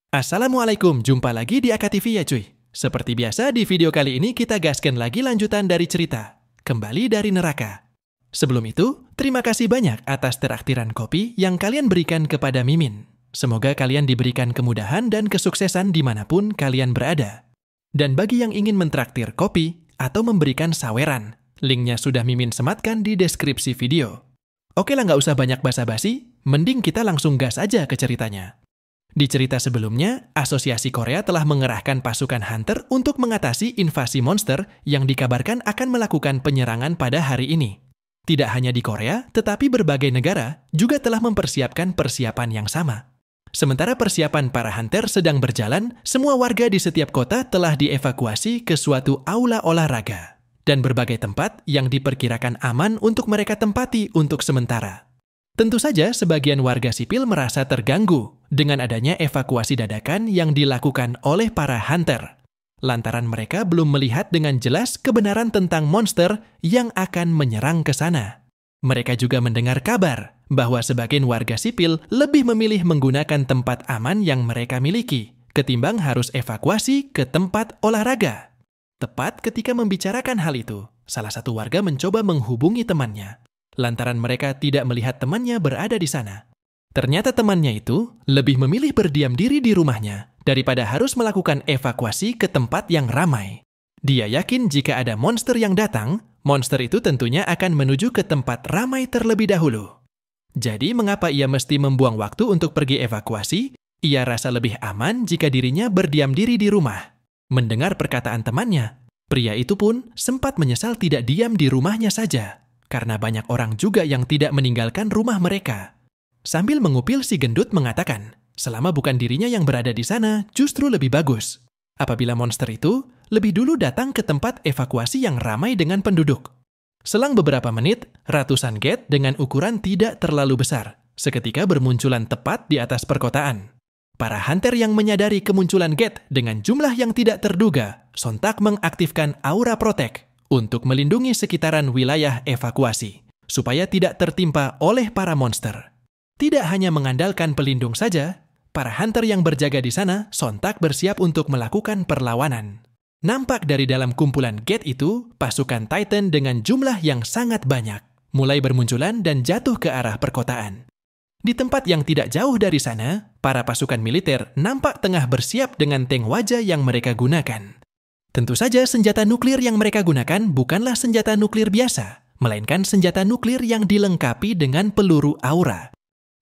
Assalamualaikum, jumpa lagi di Aka TV ya cuy. Seperti biasa di video kali ini kita gaskan lagi lanjutan dari cerita, Kembali dari Neraka. Sebelum itu, terima kasih banyak atas traktiran kopi yang kalian berikan kepada Mimin. Semoga kalian diberikan kemudahan dan kesuksesan dimanapun kalian berada. Dan bagi yang ingin mentraktir kopi atau memberikan saweran, linknya sudah Mimin sematkan di deskripsi video. Oke lah, nggak usah banyak basa-basi, mending kita langsung gas aja ke ceritanya. Di cerita sebelumnya, Asosiasi Korea telah mengerahkan pasukan hunter untuk mengatasi invasi monster yang dikabarkan akan melakukan penyerangan pada hari ini. Tidak hanya di Korea, tetapi berbagai negara juga telah mempersiapkan persiapan yang sama. Sementara persiapan para hunter sedang berjalan, semua warga di setiap kota telah dievakuasi ke suatu aula olahraga dan berbagai tempat yang diperkirakan aman untuk mereka tempati untuk sementara. Tentu saja sebagian warga sipil merasa terganggu dengan adanya evakuasi dadakan yang dilakukan oleh para hunter, lantaran mereka belum melihat dengan jelas kebenaran tentang monster yang akan menyerang ke sana. Mereka juga mendengar kabar bahwa sebagian warga sipil lebih memilih menggunakan tempat aman yang mereka miliki ketimbang harus evakuasi ke tempat olahraga. Tepat ketika membicarakan hal itu, salah satu warga mencoba menghubungi temannya, lantaran mereka tidak melihat temannya berada di sana. Ternyata temannya itu lebih memilih berdiam diri di rumahnya daripada harus melakukan evakuasi ke tempat yang ramai. Dia yakin jika ada monster yang datang, monster itu tentunya akan menuju ke tempat ramai terlebih dahulu. Jadi mengapa ia mesti membuang waktu untuk pergi evakuasi? Ia rasa lebih aman jika dirinya berdiam diri di rumah. Mendengar perkataan temannya, pria itu pun sempat menyesal tidak diam di rumahnya saja, karena banyak orang juga yang tidak meninggalkan rumah mereka. Sambil mengupil, si gendut mengatakan, selama bukan dirinya yang berada di sana, justru lebih bagus. Apabila monster itu lebih dulu datang ke tempat evakuasi yang ramai dengan penduduk. Selang beberapa menit, ratusan gate dengan ukuran tidak terlalu besar seketika bermunculan tepat di atas perkotaan. Para hunter yang menyadari kemunculan gate dengan jumlah yang tidak terduga, sontak mengaktifkan aura protek untuk melindungi sekitaran wilayah evakuasi, supaya tidak tertimpa oleh para monster. Tidak hanya mengandalkan pelindung saja, para hunter yang berjaga di sana sontak bersiap untuk melakukan perlawanan. Nampak dari dalam kumpulan gate itu, pasukan Titan dengan jumlah yang sangat banyak, mulai bermunculan dan jatuh ke arah perkotaan. Di tempat yang tidak jauh dari sana, para pasukan militer nampak tengah bersiap dengan tank wajah yang mereka gunakan. Tentu saja senjata nuklir yang mereka gunakan bukanlah senjata nuklir biasa, melainkan senjata nuklir yang dilengkapi dengan peluru aura.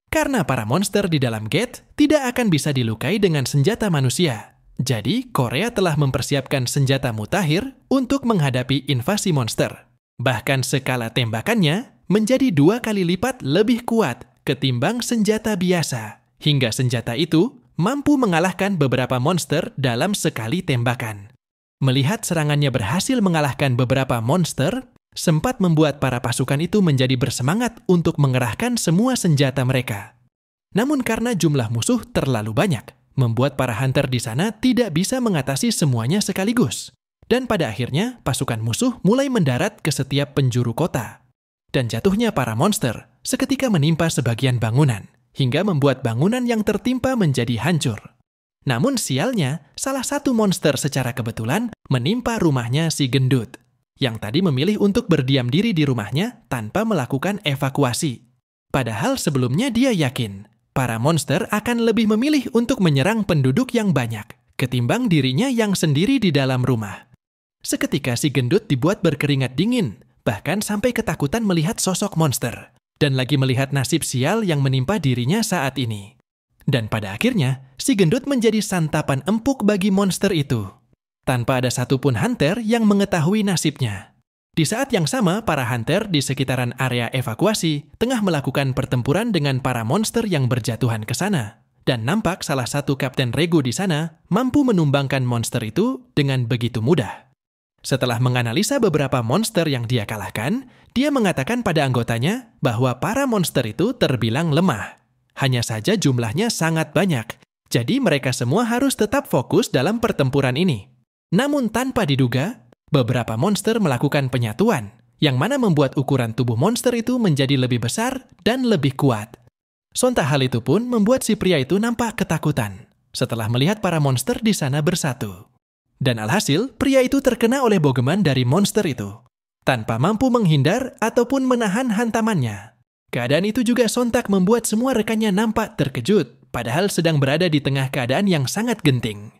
Karena para monster di dalam gate tidak akan bisa dilukai dengan senjata manusia. Jadi, Korea telah mempersiapkan senjata mutakhir untuk menghadapi invasi monster. Bahkan skala tembakannya menjadi 2 kali lipat lebih kuat ketimbang senjata biasa. Hingga senjata itu mampu mengalahkan beberapa monster dalam sekali tembakan. Melihat serangannya berhasil mengalahkan beberapa monster, sempat membuat para pasukan itu menjadi bersemangat untuk mengerahkan semua senjata mereka. Namun karena jumlah musuh terlalu banyak, membuat para hunter di sana tidak bisa mengatasi semuanya sekaligus. Dan pada akhirnya, pasukan musuh mulai mendarat ke setiap penjuru kota. Dan jatuhnya para monster seketika menimpa sebagian bangunan, hingga membuat bangunan yang tertimpa menjadi hancur. Namun sialnya, salah satu monster secara kebetulan menimpa rumahnya si gendut, yang tadi memilih untuk berdiam diri di rumahnya tanpa melakukan evakuasi. Padahal sebelumnya dia yakin, para monster akan lebih memilih untuk menyerang penduduk yang banyak, ketimbang dirinya yang sendiri di dalam rumah. Seketika si gendut dibuat berkeringat dingin, bahkan sampai ketakutan melihat sosok monster, dan lagi melihat nasib sial yang menimpa dirinya saat ini. Dan pada akhirnya, si gendut menjadi santapan empuk bagi monster itu, tanpa ada satupun hunter yang mengetahui nasibnya. Di saat yang sama, para hunter di sekitaran area evakuasi tengah melakukan pertempuran dengan para monster yang berjatuhan ke sana. Dan nampak salah satu Kapten Regu di sana mampu menumbangkan monster itu dengan begitu mudah. Setelah menganalisa beberapa monster yang dia kalahkan, dia mengatakan pada anggotanya bahwa para monster itu terbilang lemah. Hanya saja jumlahnya sangat banyak, jadi mereka semua harus tetap fokus dalam pertempuran ini. Namun tanpa diduga, beberapa monster melakukan penyatuan, yang mana membuat ukuran tubuh monster itu menjadi lebih besar dan lebih kuat. Sontak hal itu pun membuat si pria itu nampak ketakutan. setelah melihat para monster di sana bersatu. Dan alhasil, pria itu terkena oleh bogeman dari monster itu, tanpa mampu menghindar ataupun menahan hantamannya. Keadaan itu juga sontak membuat semua rekannya nampak terkejut, padahal sedang berada di tengah keadaan yang sangat genting.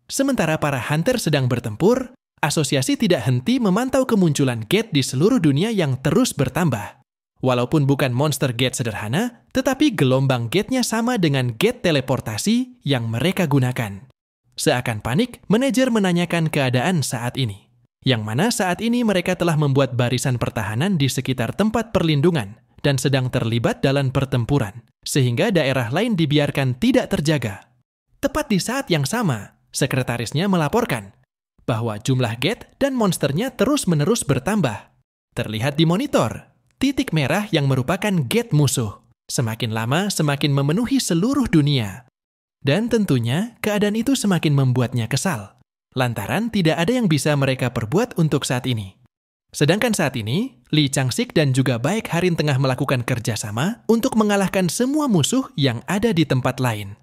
Sementara para hunter sedang bertempur, asosiasi tidak henti memantau kemunculan gate di seluruh dunia yang terus bertambah. Walaupun bukan monster gate sederhana, tetapi gelombang gate-nya sama dengan gate teleportasi yang mereka gunakan. Seakan panik, manajer menanyakan keadaan saat ini. Yang mana saat ini mereka telah membuat barisan pertahanan di sekitar tempat perlindungan dan sedang terlibat dalam pertempuran, sehingga daerah lain dibiarkan tidak terjaga. Tepat di saat yang sama, sekretarisnya melaporkan bahwa jumlah gate dan monsternya terus-menerus bertambah. Terlihat di monitor, titik merah yang merupakan gate musuh. Semakin lama, semakin memenuhi seluruh dunia. Dan tentunya, keadaan itu semakin membuatnya kesal. Lantaran tidak ada yang bisa mereka perbuat untuk saat ini. Sedangkan saat ini, Lee Chang-sik dan juga Baek Harin tengah melakukan kerjasama untuk mengalahkan semua musuh yang ada di tempat lain.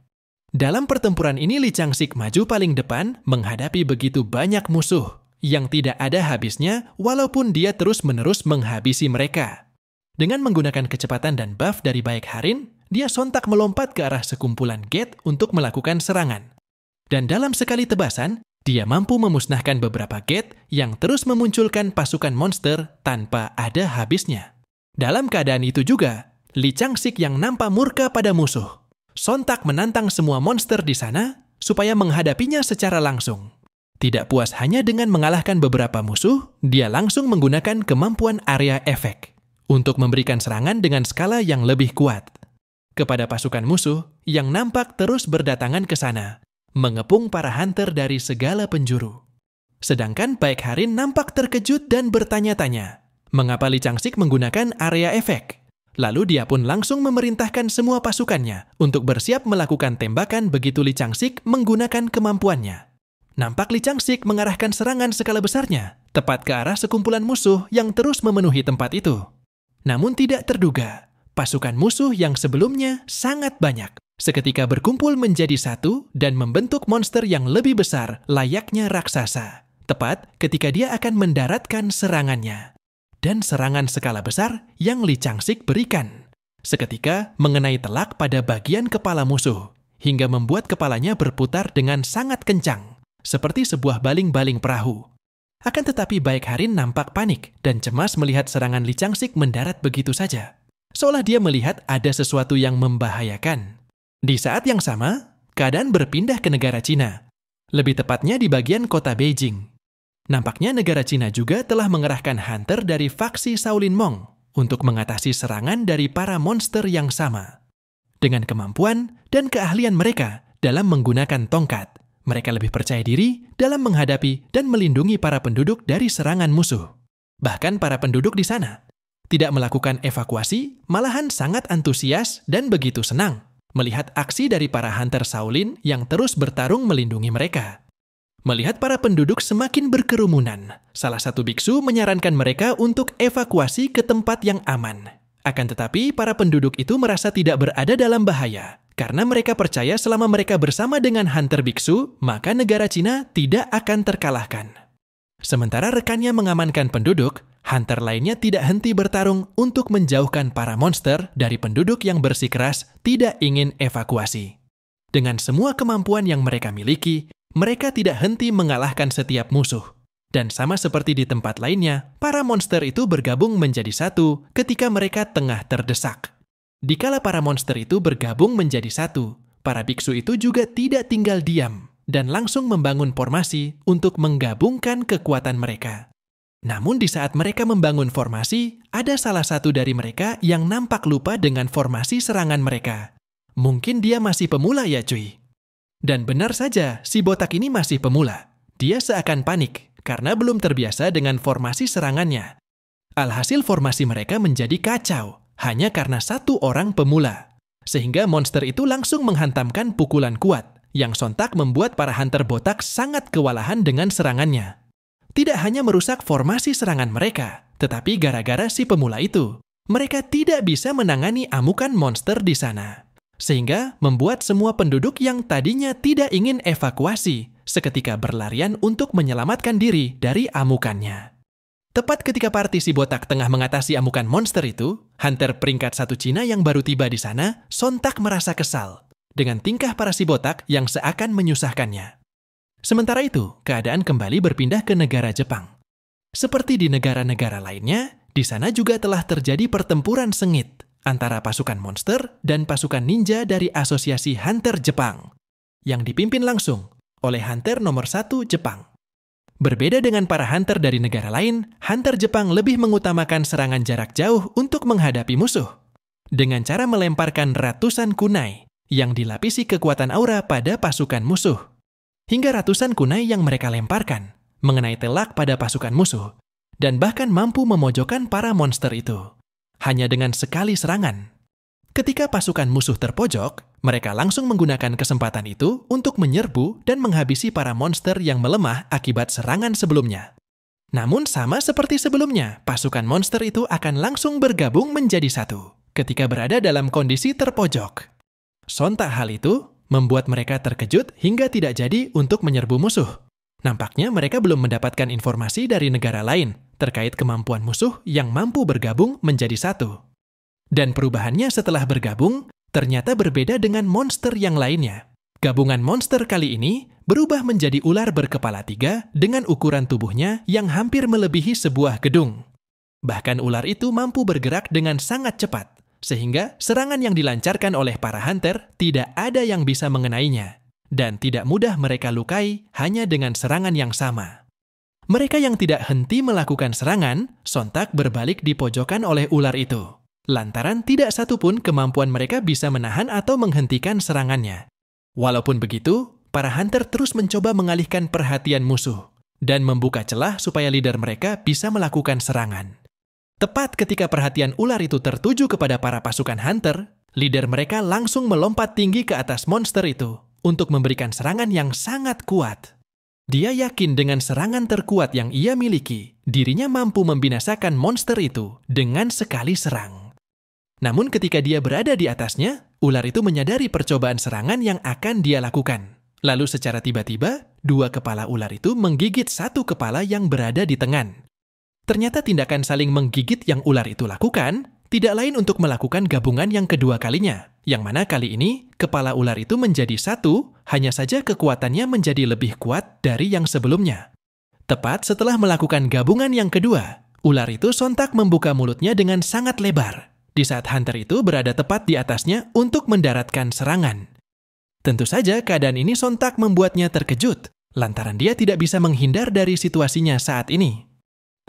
Dalam pertempuran ini, Lee Chang-sik maju paling depan menghadapi begitu banyak musuh yang tidak ada habisnya walaupun dia terus-menerus menghabisi mereka. Dengan menggunakan kecepatan dan buff dari Baek Harin, dia sontak melompat ke arah sekumpulan gate untuk melakukan serangan. Dan dalam sekali tebasan, dia mampu memusnahkan beberapa gate yang terus memunculkan pasukan monster tanpa ada habisnya. Dalam keadaan itu juga, Lee Chang-sik yang nampak murka pada musuh, sontak menantang semua monster di sana supaya menghadapinya secara langsung. Tidak puas hanya dengan mengalahkan beberapa musuh, dia langsung menggunakan kemampuan area efek untuk memberikan serangan dengan skala yang lebih kuat kepada pasukan musuh yang nampak terus berdatangan ke sana, mengepung para hunter dari segala penjuru. Sedangkan Baek Harin nampak terkejut dan bertanya-tanya, mengapa Lee Chang-sik menggunakan area efek? Lalu dia pun langsung memerintahkan semua pasukannya untuk bersiap melakukan tembakan begitu Lee Chang-sik menggunakan kemampuannya. Nampak Lee Chang-sik mengarahkan serangan skala besarnya, tepat ke arah sekumpulan musuh yang terus memenuhi tempat itu. Namun tidak terduga, pasukan musuh yang sebelumnya sangat banyak seketika berkumpul menjadi satu dan membentuk monster yang lebih besar layaknya raksasa, tepat ketika dia akan mendaratkan serangannya. Dan serangan skala besar yang Lee Chang-sik berikan seketika mengenai telak pada bagian kepala musuh, hingga membuat kepalanya berputar dengan sangat kencang, seperti sebuah baling-baling perahu. Akan tetapi Baek Harin nampak panik dan cemas melihat serangan Lee Chang-sik mendarat begitu saja, seolah dia melihat ada sesuatu yang membahayakan. Di saat yang sama, keadaan berpindah ke negara Cina, lebih tepatnya di bagian kota Beijing. Nampaknya negara Cina juga telah mengerahkan hunter dari faksi Shaolin Monk untuk mengatasi serangan dari para monster yang sama. Dengan kemampuan dan keahlian mereka dalam menggunakan tongkat, mereka lebih percaya diri dalam menghadapi dan melindungi para penduduk dari serangan musuh. Bahkan para penduduk di sana tidak melakukan evakuasi, malahan sangat antusias dan begitu senang melihat aksi dari para hunter Shaolin yang terus bertarung melindungi mereka. Melihat para penduduk semakin berkerumunan, salah satu biksu menyarankan mereka untuk evakuasi ke tempat yang aman. Akan tetapi, para penduduk itu merasa tidak berada dalam bahaya, karena mereka percaya selama mereka bersama dengan hunter biksu, maka negara Cina tidak akan terkalahkan. Sementara rekannya mengamankan penduduk, hunter lainnya tidak henti bertarung untuk menjauhkan para monster dari penduduk yang bersikeras tidak ingin evakuasi. Dengan semua kemampuan yang mereka miliki, mereka tidak henti mengalahkan setiap musuh. Dan sama seperti di tempat lainnya, para monster itu bergabung menjadi satu ketika mereka tengah terdesak. Dikala para monster itu bergabung menjadi satu, para biksu itu juga tidak tinggal diam dan langsung membangun formasi untuk menggabungkan kekuatan mereka. Namun di saat mereka membangun formasi, ada salah satu dari mereka yang nampak lupa dengan formasi serangan mereka. Mungkin dia masih pemula ya cuy. Dan benar saja, si botak ini masih pemula. Dia seakan panik karena belum terbiasa dengan formasi serangannya. Alhasil formasi mereka menjadi kacau hanya karena satu orang pemula. Sehingga monster itu langsung menghantamkan pukulan kuat yang sontak membuat para hunter botak sangat kewalahan dengan serangannya. Tidak hanya merusak formasi serangan mereka, tetapi gara-gara si pemula itu, mereka tidak bisa menangani amukan monster di sana. sehingga membuat semua penduduk yang tadinya tidak ingin evakuasi seketika berlarian untuk menyelamatkan diri dari amukannya. Tepat ketika parti si botak tengah mengatasi amukan monster itu, hunter peringkat 1 Cina yang baru tiba di sana sontak merasa kesal dengan tingkah para si botak yang seakan menyusahkannya. Sementara itu, keadaan kembali berpindah ke negara Jepang. Seperti di negara-negara lainnya, di sana juga telah terjadi pertempuran sengit antara pasukan monster dan pasukan ninja dari Asosiasi Hunter Jepang, yang dipimpin langsung oleh hunter nomor 1 Jepang. Berbeda dengan para hunter dari negara lain, hunter Jepang lebih mengutamakan serangan jarak jauh untuk menghadapi musuh, dengan cara melemparkan ratusan kunai yang dilapisi kekuatan aura pada pasukan musuh. Hingga ratusan kunai yang mereka lemparkan mengenai telak pada pasukan musuh, dan bahkan mampu memojokkan para monster itu hanya dengan sekali serangan. Ketika pasukan musuh terpojok, mereka langsung menggunakan kesempatan itu untuk menyerbu dan menghabisi para monster yang melemah akibat serangan sebelumnya. Namun sama seperti sebelumnya, pasukan monster itu akan langsung bergabung menjadi satu ketika berada dalam kondisi terpojok. Sontak hal itu membuat mereka terkejut hingga tidak jadi untuk menyerbu musuh. Nampaknya mereka belum mendapatkan informasi dari negara lain terkait kemampuan musuh yang mampu bergabung menjadi satu. Dan perubahannya setelah bergabung ternyata berbeda dengan monster yang lainnya. Gabungan monster kali ini berubah menjadi ular berkepala 3 dengan ukuran tubuhnya yang hampir melebihi sebuah gedung. Bahkan ular itu mampu bergerak dengan sangat cepat, sehingga serangan yang dilancarkan oleh para hunter tidak ada yang bisa mengenainya, dan tidak mudah mereka lukai hanya dengan serangan yang sama. Mereka yang tidak henti melakukan serangan, sontak berbalik di pojokan oleh ular itu, lantaran tidak satupun kemampuan mereka bisa menahan atau menghentikan serangannya. Walaupun begitu, para hunter terus mencoba mengalihkan perhatian musuh dan membuka celah supaya leader mereka bisa melakukan serangan. Tepat ketika perhatian ular itu tertuju kepada para pasukan hunter, leader mereka langsung melompat tinggi ke atas monster itu untuk memberikan serangan yang sangat kuat. Dia yakin dengan serangan terkuat yang ia miliki, dirinya mampu membinasakan monster itu dengan sekali serang. Namun ketika dia berada di atasnya, ular itu menyadari percobaan serangan yang akan dia lakukan. Lalu secara tiba-tiba, 2 kepala ular itu menggigit 1 kepala yang berada di tengah. Ternyata tindakan saling menggigit yang ular itu lakukan, tidak lain untuk melakukan gabungan yang kedua kalinya, yang mana kali ini kepala ular itu menjadi satu, hanya saja kekuatannya menjadi lebih kuat dari yang sebelumnya. Tepat setelah melakukan gabungan yang kedua, ular itu sontak membuka mulutnya dengan sangat lebar, di saat hunter itu berada tepat di atasnya untuk mendaratkan serangan. Tentu saja keadaan ini sontak membuatnya terkejut, lantaran dia tidak bisa menghindar dari situasinya saat ini.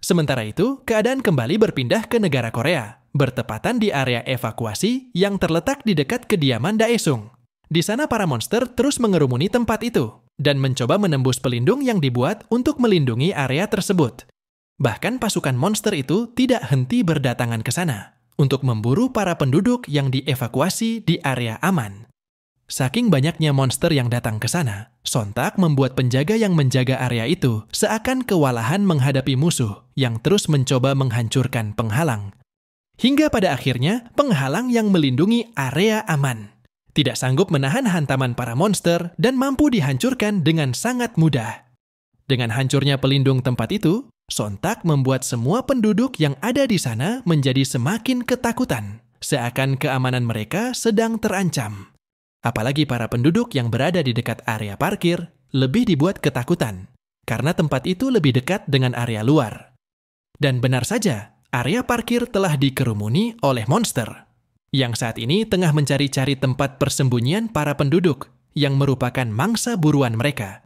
Sementara itu, keadaan kembali berpindah ke negara Korea, bertepatan di area evakuasi yang terletak di dekat kediaman Daesung. Di sana para monster terus mengerumuni tempat itu dan mencoba menembus pelindung yang dibuat untuk melindungi area tersebut. Bahkan pasukan monster itu tidak henti berdatangan ke sana untuk memburu para penduduk yang dievakuasi di area aman. Saking banyaknya monster yang datang ke sana, sontak membuat penjaga yang menjaga area itu seakan kewalahan menghadapi musuh yang terus mencoba menghancurkan penghalang. Hingga pada akhirnya, penghalang yang melindungi area aman tidak sanggup menahan hantaman para monster dan mampu dihancurkan dengan sangat mudah. Dengan hancurnya pelindung tempat itu, sontak membuat semua penduduk yang ada di sana menjadi semakin ketakutan, seakan keamanan mereka sedang terancam. Apalagi para penduduk yang berada di dekat area parkir lebih dibuat ketakutan, karena tempat itu lebih dekat dengan area luar. Dan benar saja, area parkir telah dikerumuni oleh monster, yang saat ini tengah mencari-cari tempat persembunyian para penduduk yang merupakan mangsa buruan mereka.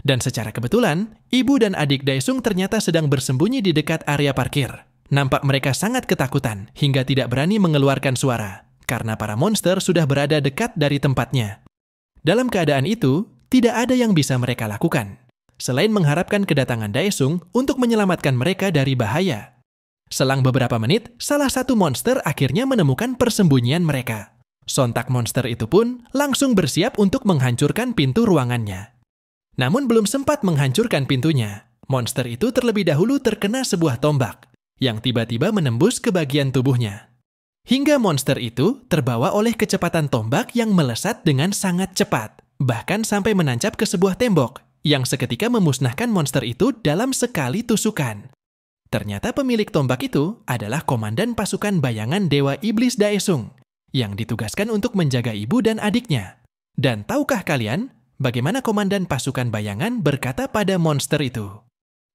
Dan secara kebetulan, ibu dan adik Daesung ternyata sedang bersembunyi di dekat area parkir. Nampak mereka sangat ketakutan hingga tidak berani mengeluarkan suara, karena para monster sudah berada dekat dari tempatnya. Dalam keadaan itu, tidak ada yang bisa mereka lakukan, selain mengharapkan kedatangan Daesung untuk menyelamatkan mereka dari bahaya. Selang beberapa menit, salah satu monster akhirnya menemukan persembunyian mereka. Sontak monster itu pun langsung bersiap untuk menghancurkan pintu ruangannya. Namun belum sempat menghancurkan pintunya, monster itu terlebih dahulu terkena sebuah tombak yang tiba-tiba menembus ke bagian tubuhnya. Hingga monster itu terbawa oleh kecepatan tombak yang melesat dengan sangat cepat, bahkan sampai menancap ke sebuah tembok, yang seketika memusnahkan monster itu dalam sekali tusukan. Ternyata pemilik tombak itu adalah komandan pasukan bayangan Dewa Iblis Daesung, yang ditugaskan untuk menjaga ibu dan adiknya. Dan tahukah kalian bagaimana komandan pasukan bayangan berkata pada monster itu?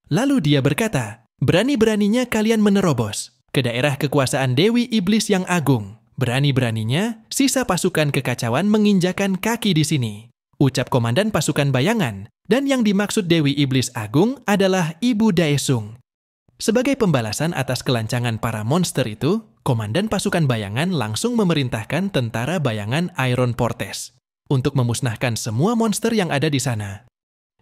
Lalu dia berkata, "Berani-beraninya kalian menerobos ke daerah kekuasaan Dewi Iblis yang agung. Berani-beraninya sisa pasukan kekacauan menginjakan kaki di sini," ucap komandan pasukan bayangan, dan yang dimaksud Dewi Iblis Agung adalah Ibu Daesung. Sebagai pembalasan atas kelancangan para monster itu, komandan pasukan bayangan langsung memerintahkan tentara bayangan Iron Fortress untuk memusnahkan semua monster yang ada di sana.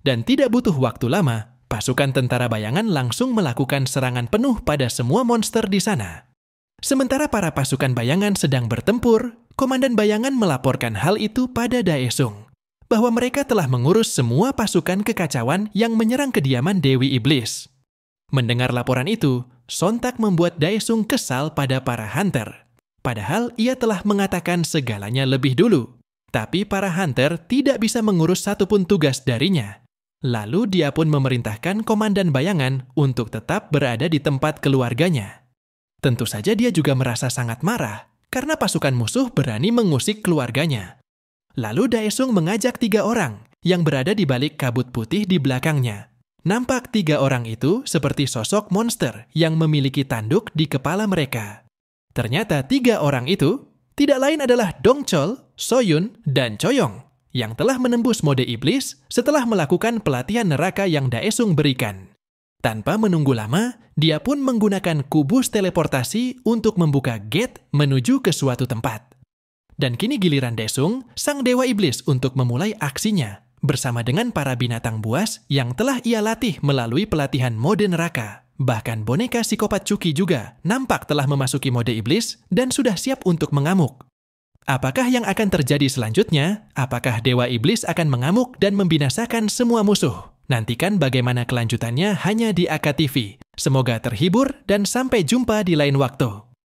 Dan tidak butuh waktu lama, pasukan tentara bayangan langsung melakukan serangan penuh pada semua monster di sana. Sementara para pasukan bayangan sedang bertempur, komandan bayangan melaporkan hal itu pada Daesung, bahwa mereka telah mengurus semua pasukan kekacauan yang menyerang kediaman Dewi Iblis. Mendengar laporan itu, sontak membuat Daesung kesal pada para hunter. Padahal ia telah mengatakan segalanya lebih dulu. Tapi para hunter tidak bisa mengurus satupun tugas darinya. Lalu dia pun memerintahkan komandan bayangan untuk tetap berada di tempat keluarganya. Tentu saja dia juga merasa sangat marah karena pasukan musuh berani mengusik keluarganya. Lalu Daesung mengajak 3 orang yang berada di balik kabut putih di belakangnya. Nampak 3 orang itu seperti sosok monster yang memiliki tanduk di kepala mereka. Ternyata 3 orang itu tidak lain adalah Dongchol, Soyun, dan Choyong yang telah menembus mode iblis setelah melakukan pelatihan neraka yang Daesung berikan. Tanpa menunggu lama, dia pun menggunakan kubus teleportasi untuk membuka gate menuju ke suatu tempat. Dan kini giliran Daesung, sang dewa iblis, untuk memulai aksinya bersama dengan para binatang buas yang telah ia latih melalui pelatihan mode neraka. Bahkan boneka psikopat Chucky juga nampak telah memasuki mode iblis dan sudah siap untuk mengamuk. Apakah yang akan terjadi selanjutnya? Apakah Dewa Iblis akan mengamuk dan membinasakan semua musuh? Nantikan bagaimana kelanjutannya hanya di AKTV. Semoga terhibur dan sampai jumpa di lain waktu.